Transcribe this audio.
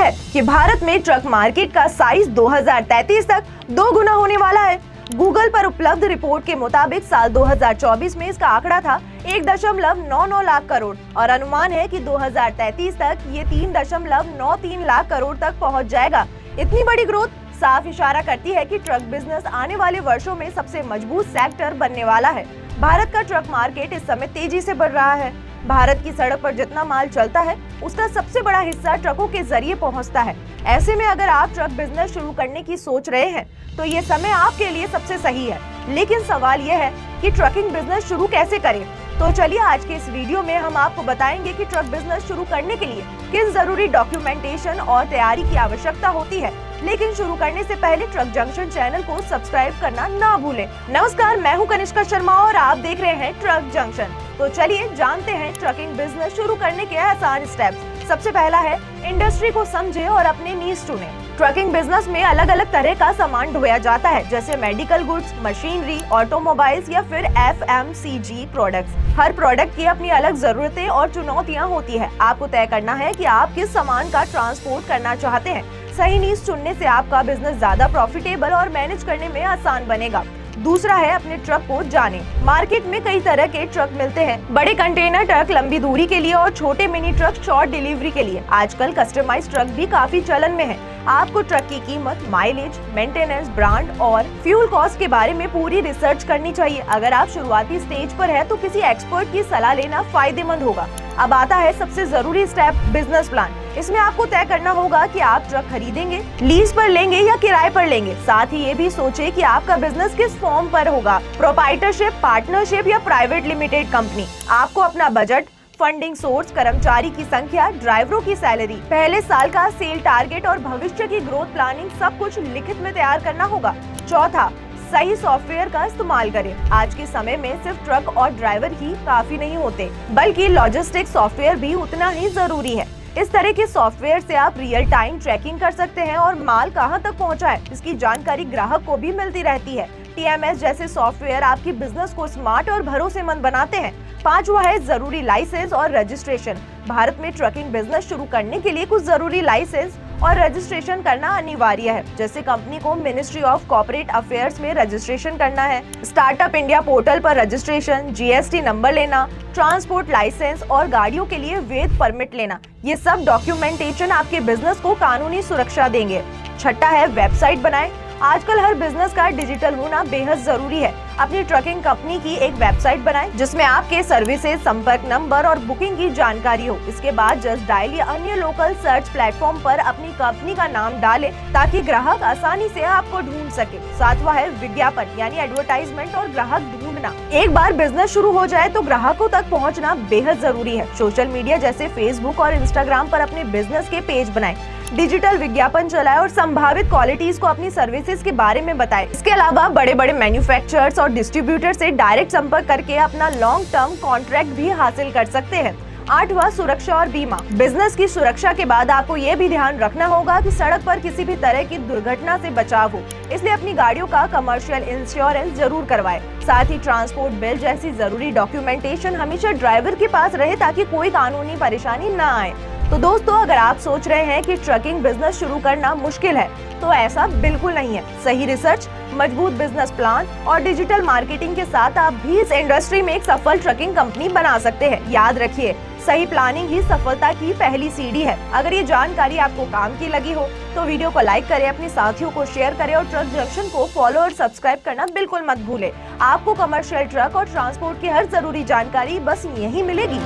है कि भारत में ट्रक मार्केट का साइज 2033 तक 2 गुना होने वाला है। गूगल पर उपलब्ध रिपोर्ट के मुताबिक साल 2024 में इसका आंकड़ा था 1.99 लाख करोड़ और अनुमान है कि 2033 तक ये 3.93 लाख करोड़ तक पहुंच जाएगा। इतनी बड़ी ग्रोथ साफ इशारा करती है कि ट्रक बिजनेस आने वाले वर्षों में सबसे मजबूत सेक्टर बनने वाला है। भारत का ट्रक मार्केट इस समय तेजी से बढ़ रहा है। भारत की सड़क पर जितना माल चलता है उसका सबसे बड़ा हिस्सा ट्रकों के जरिए पहुंचता है। ऐसे में अगर आप ट्रक बिजनेस शुरू करने की सोच रहे हैं तो ये समय आपके लिए सबसे सही है। लेकिन सवाल ये है कि ट्रकिंग बिजनेस शुरू कैसे करें? तो चलिए आज के इस वीडियो में हम आपको बताएंगे कि ट्रक बिजनेस शुरू करने के लिए किन जरूरी डॉक्यूमेंटेशन और तैयारी की आवश्यकता होती है। लेकिन शुरू करने से पहले ट्रक जंक्शन चैनल को सब्सक्राइब करना ना भूलें। नमस्कार, मैं हूं कनिष्का शर्मा और आप देख रहे हैं ट्रक जंक्शन। तो चलिए जानते हैं ट्रकिंग बिजनेस शुरू करने के आसान स्टेप्स। सबसे पहला है इंडस्ट्री को समझे और अपने नीश चुने। ट्रकिंग बिजनेस में अलग अलग तरह का सामान ढोया जाता है, जैसे मेडिकल गुड्स, मशीनरी, ऑटोमोबाइल्स या फिर FMCG प्रोडक्ट्स। हर प्रोडक्ट की अपनी अलग जरूरतें और चुनौतियां होती है। आपको तय करना है कि आप किस सामान का ट्रांसपोर्ट करना चाहते हैं। सही नीश चुनने से आपका बिजनेस ज्यादा प्रॉफिटेबल और मैनेज करने में आसान बनेगा। दूसरा है अपने ट्रक को जाने। मार्केट में कई तरह के ट्रक मिलते हैं, बड़े कंटेनर ट्रक लंबी दूरी के लिए और छोटे मिनी ट्रक शॉर्ट डिलीवरी के लिए। आजकल कस्टमाइज्ड ट्रक भी काफी चलन में है। आपको ट्रक की कीमत, माइलेज, मेंटेनेंस, ब्रांड और फ्यूल कॉस्ट के बारे में पूरी रिसर्च करनी चाहिए। अगर आप शुरुआती स्टेज पर है तो किसी एक्सपर्ट की सलाह लेना फायदेमंद होगा। अब आता है सबसे जरूरी स्टेप, बिजनेस प्लान। इसमें आपको तय करना होगा कि आप ट्रक खरीदेंगे, लीज पर लेंगे या किराए पर लेंगे। साथ ही ये भी सोचे कि आपका बिजनेस किस फॉर्म पर होगा, प्रोप्राइटरशिप, पार्टनरशिप या प्राइवेट लिमिटेड कंपनी। आपको अपना बजट, फंडिंग सोर्स, कर्मचारी की संख्या, ड्राइवरों की सैलरी, पहले साल का सेल टारगेट और भविष्य की ग्रोथ प्लानिंग सब कुछ लिखित में तैयार करना होगा। चौथा, सही सॉफ्टवेयर का इस्तेमाल करें। आज के समय में सिर्फ ट्रक और ड्राइवर ही काफी नहीं होते, बल्कि लॉजिस्टिक सॉफ्टवेयर भी उतना ही जरूरी है। इस तरह के सॉफ्टवेयर से आप रियल टाइम ट्रैकिंग कर सकते हैं और माल कहां तक पहुंचा है इसकी जानकारी ग्राहक को भी मिलती रहती है। TMS जैसे सॉफ्टवेयर आपकी बिजनेस को स्मार्ट और भरोसेमंद बनाते हैं। पांचवा है जरूरी लाइसेंस और रजिस्ट्रेशन। भारत में ट्रकिंग बिजनेस शुरू करने के लिए कुछ जरूरी लाइसेंस और रजिस्ट्रेशन करना अनिवार्य है, जैसे कंपनी को मिनिस्ट्री ऑफ कॉर्पोरेट अफेयर्स में रजिस्ट्रेशन करना है, स्टार्टअप इंडिया पोर्टल पर रजिस्ट्रेशन, GST नंबर लेना, ट्रांसपोर्ट लाइसेंस और गाड़ियों के लिए वैध परमिट लेना। ये सब डॉक्यूमेंटेशन आपके बिजनेस को कानूनी सुरक्षा देंगे। छठा है वेबसाइट बनाएं। आजकल हर बिजनेस का डिजिटल होना बेहद जरूरी है। अपनी ट्रकिंग कंपनी की एक वेबसाइट बनाएं जिसमें आपके सर्विसेज, संपर्क नंबर और बुकिंग की जानकारी हो। इसके बाद जस्ट डायल या अन्य लोकल सर्च प्लेटफॉर्म पर अपनी कंपनी का नाम डालें ताकि ग्राहक आसानी से आपको ढूंढ सके। सातवां है विज्ञापन यानी एडवर्टाइजमेंट और ग्राहक ढूंढना। एक बार बिजनेस शुरू हो जाए तो ग्राहकों तक पहुंचना बेहद जरूरी है। सोशल मीडिया जैसे फेसबुक और इंस्टाग्राम पर अपने बिजनेस के पेज बनाएं, डिजिटल विज्ञापन चलाएं और संभावित क्वालिटीज को अपनी सर्विसेज के बारे में बताएं। इसके अलावा बड़े बड़े मैन्युफैक्चरर्स और डिस्ट्रीब्यूटर से डायरेक्ट संपर्क करके अपना लॉन्ग टर्म कॉन्ट्रैक्ट भी हासिल कर सकते हैं। आठवां, सुरक्षा और बीमा। बिजनेस की सुरक्षा के बाद आपको ये भी ध्यान रखना होगा कि सड़क पर किसी भी तरह की दुर्घटना से बचाव हो, इसलिए अपनी गाड़ियों का कमर्शियल इंश्योरेंस जरूर करवाएं। साथ ही ट्रांसपोर्ट बिल जैसी जरूरी डॉक्यूमेंटेशन हमेशा ड्राइवर के पास रहे ताकि कोई कानूनी परेशानी न आए। तो दोस्तों, अगर आप सोच रहे हैं कि ट्रकिंग बिजनेस शुरू करना मुश्किल है तो ऐसा बिल्कुल नहीं है। सही रिसर्च, मजबूत बिजनेस प्लान और डिजिटल मार्केटिंग के साथ आप भी इस इंडस्ट्री में एक सफल ट्रकिंग कंपनी बना सकते हैं। याद रखिए, सही प्लानिंग ही सफलता की पहली सीढ़ी है। अगर ये जानकारी आपको काम की लगी हो तो वीडियो को लाइक करें, अपने साथियों को शेयर करें और ट्रक जंक्शन को फॉलो और सब्सक्राइब करना बिल्कुल मत भूलें। आपको कमर्शियल ट्रक और ट्रांसपोर्ट की हर जरूरी जानकारी बस यहीं मिलेगी।